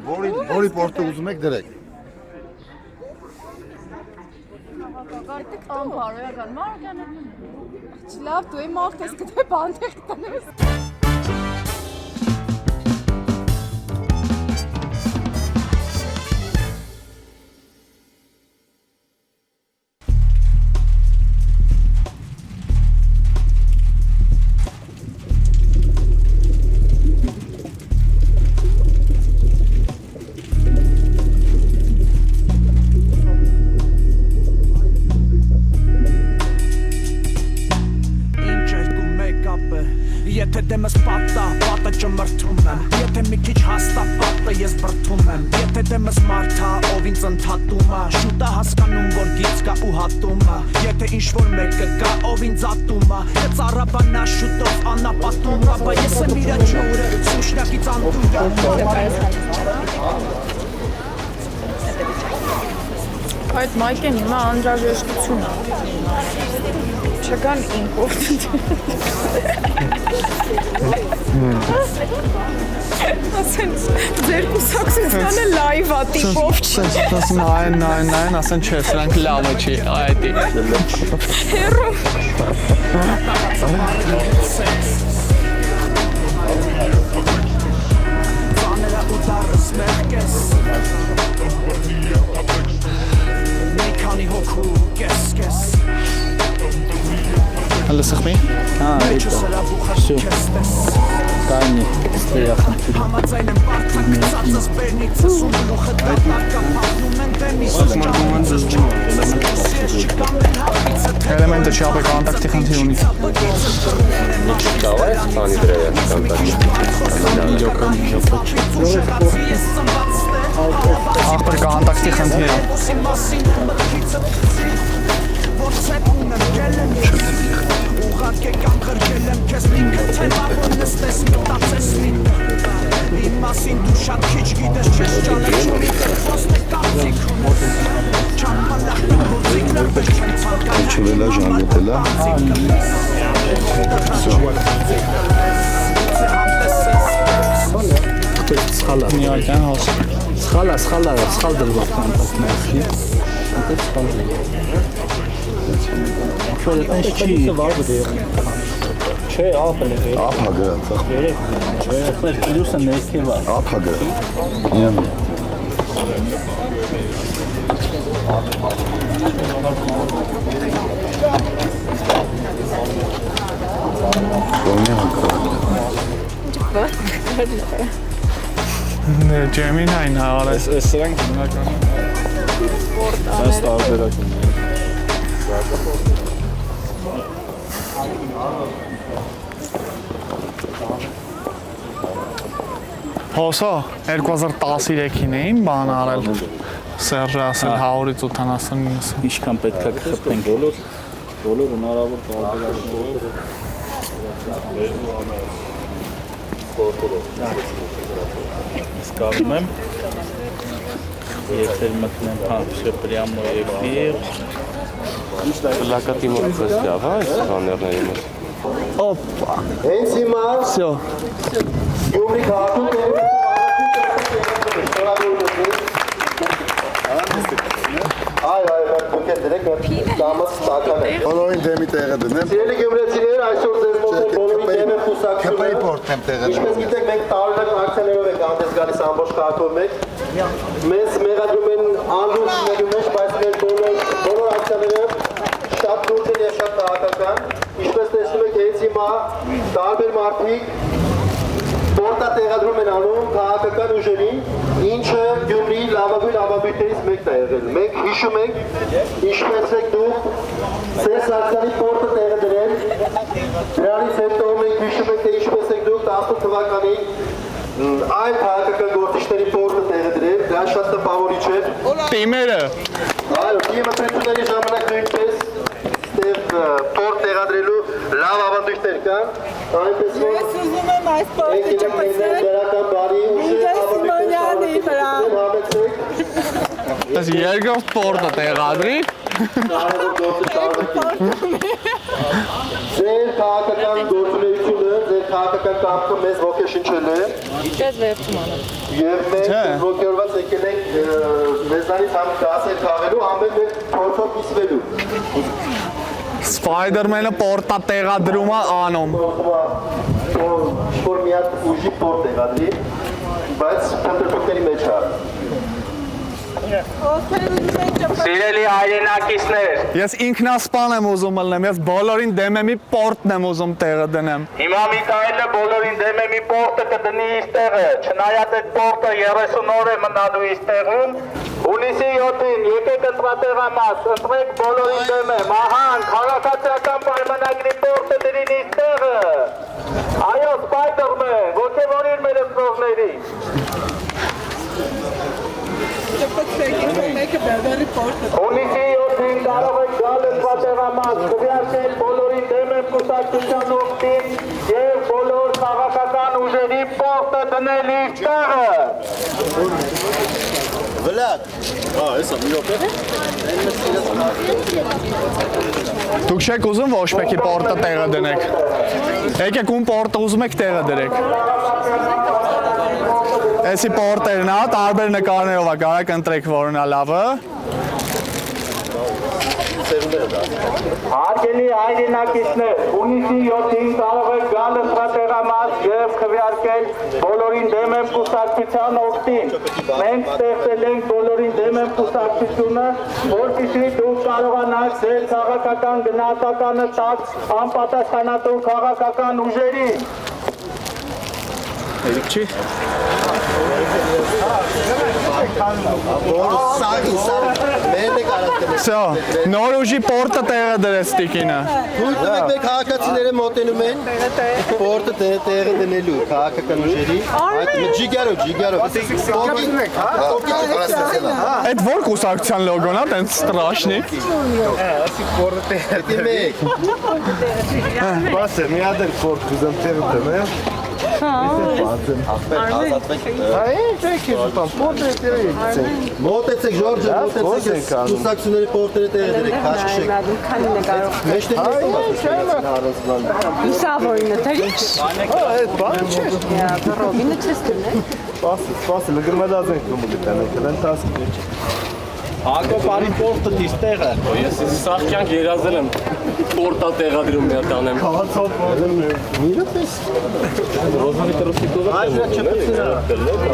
Որի պորտը ուզում եք դրեք։ Անբարոյական Մարոկյանը լավ դու իմ աղտես կտե բանտեղ տնես Եթե դեմս պատա, պատը ճմրթում եմ Եթե մի քիչ հաստա պատը ես բրթում եմ Եթե դեմս մարդա, ով ինձ ընդհատում է Շուտա հասկանում, որ գից կա ու հատում է Եթե ինչ-որ մեկը կա, ով ինձ ատում է Կծառաբանա շուտով անապատում է Բա ես եմ իրա ջուրը, սուշնակից անտում Այդ մայքեն հիմա անհրաժեշտություն է Չկան important Ասեն ձեր կուսակցությանը լայվ ա տիպով չի Նայն, ասեն չէ, սրանք լավը չի, այդի Հերո Բաները ու դարս մեղկես Մի քանի հոգու կես Լսախ մի? Մեջս էլա բուխաշ կեստես Կայնի, ստեյախն Համաձայն եմ բարդակ կծածս բերնից Սում լոխը դատարկա պաղնում են դեմիս Ճանոծս չմոտ Էլեմենտը չապե կոնտակտի խնդիր ունի Давай стանի դրեյա Աղբր կոնտակտի խնդիր Ուղակ եկան խրգել եմ կեզ ինքը թե բաղը նստես մտացես միտը Իմ մասին դու շատ քիչ գիտես չես ճանաչում Խոստ է կարծիք Չամպալախտում հոզիկներ պես չեն ծանկանյա Չվելա, ժանգոտելա Սխալա Միարկյան հոս Սխալ դրվող կոնտակտներ Չորետ այնս չի Չէ, ափը Ափա գրած Լյուսը ներքև է Ափա գրած Ջեմին այն հարը Սրանք հիմնականում Այս տարբերակ են Հոսո 2013-ին էին բան արել Սերժը ասել 100-ից 80-90 Ինչքան պետք է կխփենք բոլոր հնարավոր տարբերակները Սկալում եմ Եթեր մտնեմ, все прямо эфир Լակատի մոտ պրեսկավ, հա, այս բաներների մոտ Օպա Հենց հիմա Всё Գյումրի քաղաքում Այո, դուք եք դրեք դամս ստական է Բոլորին դեմի տեղը դնեմ Սիրելի գյումրեցիներ, այսօր ձեզ մոտ բոլորի դեմ է խուսակցությունը Քպայի պորտեմ տեղը Ինչպես գիտեք, մենք տարօրինակ ակցիաներով ենք հանդես գալիս ամբողջ քաղաքում մեկ Մեզ մեղադրում են անլուր մեր մեջ, բայց մեր բոլոր ակցիաները շատ լուրջ են և շատ քաղաքական Ինչպես տեսնում եք, հենց հիմա տարբեր մարդիկ Պորտա տեղադրում են անում քաղաքական ուժերին, ինչը Գյումրիի լավագույն ապահովություններից մեկն է եղել։ Մենք հիշում ենք, ինչպես եք դուք Սերժ Սարգսյանի պորտը տեղը դրել, դրանից հետո մենք հիշում ենք, թե ինչպես եք դուք 18 թվականին այլ քաղաքական գործիչների պորտը տեղը դրել, դա շատ տպավորիչ էր։ Տիմերը Այո, դիմադրությունների ժամանակ նույնպես պորտ տեղադրելու լավ ավանդույթներ կան, այնպես որ Ես ուզում եմ այս պորտը չպսել Սիմոնյանի վրա Այս երկրորդ պորտը տեղադրի Ձեր քաղաքական գործունեությունը, ձեր քաղաքական քաղաքական կամքը մեզ ոգեշնչել է։ Իջեց վերջում անը։ Եվ մենք ոգեորված եկել ենք մեզանից համ դասեր քաղելու, ամեն մենք փորձով կիսվելու։ Spider-Man-ը պորտա տեղադրում է անում։ Որ մի հատ ուժի պորտ տեղադրի, բայց փոթորկների մեջ է։ Սիրելի հայրենակիցներ, Ես ինքնասպան եմ ուզում ելնեմ, ես բոլորին դեմ եմ պորտն եմ ուզում տեղը դնեմ։ հիմա Միքայելը բոլորին դեմ է մի պորտը կդնի իր տեղը, չնայած այդ պորտը 30 օր է մնալու իր տեղում, հունիսի 7-ին եկեք ընտրատեղամաս, ընտրեք բոլորին դեմ է, մահան, քաղաքացիական պայմանագրի պորտը դրին իր տեղը, այո, Spider-Man, ոգևորիր մեր ընտրողների։ Հունիսի 7-ին կարող եք գալ ընտրատեղամաս, քվեարկել բոլորին դեմ եմ կուսակցության օգտին և բոլոր քաղաքական ուժերի պորտը դնել իր տեղը։ Դուք չեք ուզում ոչ մեկի պորտը տեղը դնեք։ Եկեք ում պորտը ուզում եք տեղը դրեք։ Էսի պորտերն է, տարբեր նկարներով է, կարեք ընտրեք որն է լավը։ Հարգելի հայրենակիցներ, հունիսի 7-ին կարող եք գալ ընտրատեղամաս և քվեարկել բոլորին դեմ եմ կուսակցության օգտին։ Մենք ստեղծել ենք բոլորին դեմ եմ կուսակցությունը, որպեսզի դուք կարողանաք ձեր քաղաքական գնահատականը տաք անպատասխանատու քաղաքական ուժերին։ Սա, նոր ուժի պորտը տեղը դրեց տիկինը։ Մեր քաղաքացիները մոտենում են պորտը տեղը դնելու քաղաքական ուժերի։ Ջիգարով։ Այդ որ կուսակցության լոգոն է, տենց ստրաշնի։ Բասը, մի հատ էլ պորտ կուզեմ տեղը դնեմ։ Մոտեցեք Ժորջը, մոտեցեք կուսակցությունների պորտերը տեղը դրեք, քաշքշեք։ Լուսավորինը դրիչ։ Այդ բան չէ։ Ռոբինը չես դնել։ Սպասի, լգրմեդազ ենք նոմու գտանենք, դեն տասկ։ Հակոբ արի պորտը դիս տեղը։ Ես սաղ կյանք երազել եմ պորտա տեղադրում մի հատ անեմ։ Քաղացով միրոպես։ Ռոզմարի տրոստիկով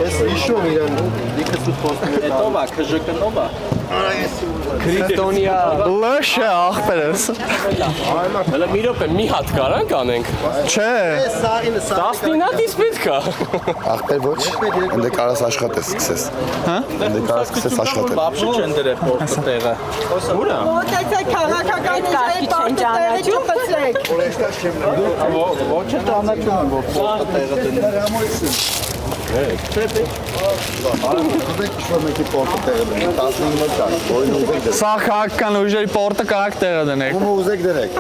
Ես հիշում իրան, լիքը սուտ պոստում է։ Հետո բա, քժկնով բա։ Քրիտոնիա լշը աղբերս։ Հələ մի րոպե մի հատ կարանք անենք։ Չէ։ Սաղինը, 19 հատից պետք է։ Աղբեր ոչ, ընդ կարաս աշխատես սկսես։ Հա? Ընդ կարաս սկսես աշխատել։ Բաբշի չեն դրել պորտը տեղը։ Ուրա։ Մոտեցեք քաղաքական ուժերի պորտը տեղը չուպեցեք։ Ոչ է ճանաչում եմ, որ պորտը տեղը դնել։ Ուզեք ինչ-որ մեկի պորտը տեղը դնեք, 15 կար, որին ուզեք դրեք։ Սա քաղաքական ուժերի պորտը կարաք տեղը դնեք։ Ումը ուզեք դրեք։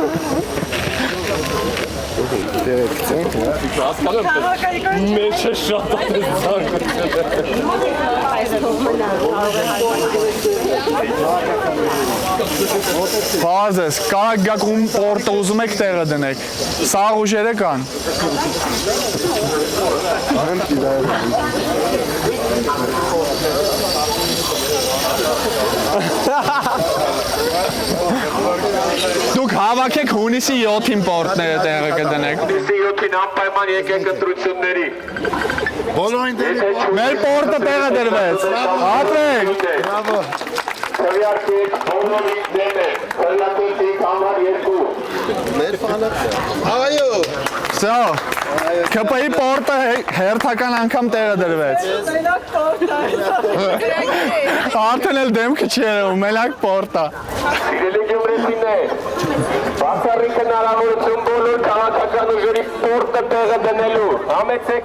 Դրեք, ցենք, հա։ Հասկանում եմ, մեջը շատ Բազես, կարաք գաք ում պորտը ուզում եք տեղը դնեք։ Սա ուժերը կան։ Դուք հավաքեք հունիսի 7-ին պորտները տեղը կդնեք։ Հունիսի 7-ին անպայման եկեք ընտրությունների։ Բոլորին դրեք։ Մեր պորտը տեղը դրվեց։ Հատվեք։ Բրավո։ Քվեարկեք բոլորին դեմ է, քվեարկեք համար 2։ մեր ֆանը։ Այո։ Սա, ԿՊ-ի պորտը հերթական անգամ տեղը դրվեց։ Մենակ պորտը։ Արդեն էլ դեմքը չի երևում, մենակ պորտը։ Սիրելի գյումրեցիներ, բացառիկ հնարավորություն բոլոր քաղաքական ուժերի պորտը տեղը դնելու։ Համեցեք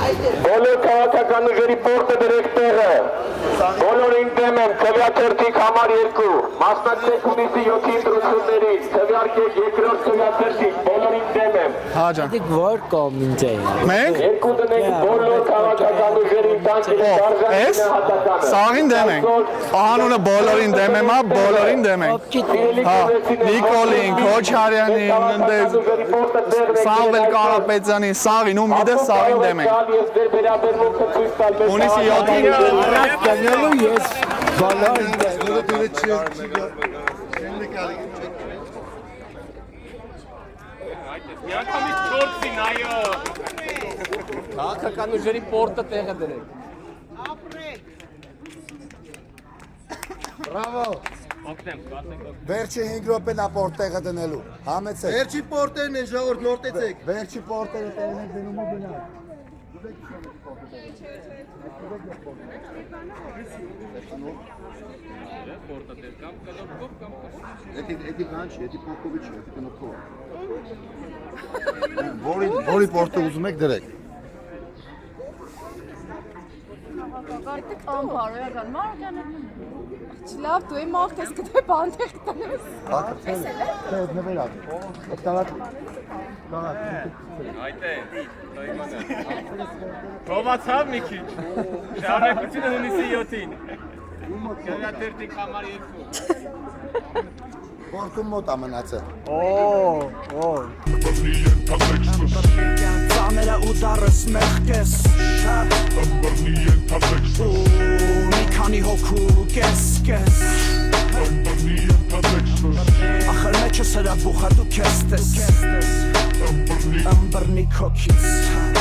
բոլոր քաղաքական ուժերի պորտը դրեք տեղը։ Բոլորին դեմ եմ, քվեարկեք համար 2։ Մասնակցեք հունիսի 7-ի ընտրություններին, քվեարկեք երկրորդ քվեարկեք, բոլորին դեմ եմ։ Հաջան։ Որ կողմից է։ Մենք Երկու դնեք բոլոր քաղաքական ուժերին տանջի Էս սաղին դեմ ենք։ Անունը բոլորին դեմ եմ, բոլորին դեմ ենք։ Հա, Նիկոլին, Քոչարյանին, Սամվել Կարապետյանին, Սաղին, ում գիտես Սաղին դեմ ենք։ Ես վերաբերմունքը ցույց տալ մեր Ունիսի 7-ին Դնելու ես բալան Միանգամից 4-ին, այո։ Քաղաքական ուժերի պորտը տեղը դրեք։ Բրավո։ Օգնեմ, կասենք։ Վերջի 5 րոպեն ապորտ տեղը դնելու։ Համեցեք։ Վերջի պորտերն են ժողովուրդ նորտեցեք։ Վերջի պորտերը տեղն եք դնում ու գնալ։ Պորտը դեր կամ կլոպկով կամ Էդի բան չի, էդի փոքովի չի, էդի կնոքով։ Որի պորտը ուզում եք դրեք։ Ան բարոյական մարական Չլավ դու իմ աղտ ես կտե բանտեղ տնես Թե նվեր ակ։ Օգտավատ։ Այդ է, Պրովացավ մի քիչ։ Շարունակությունը հունիսի 7-ին։ Գերատերտի կամար 2։ Պորտում մոտ ամնացել։ Ծաները ու դարս մեղկես Մի քանի հոգու կես Ախր մեջս հրապուխա դու կես տես Ըմբրնի քոքից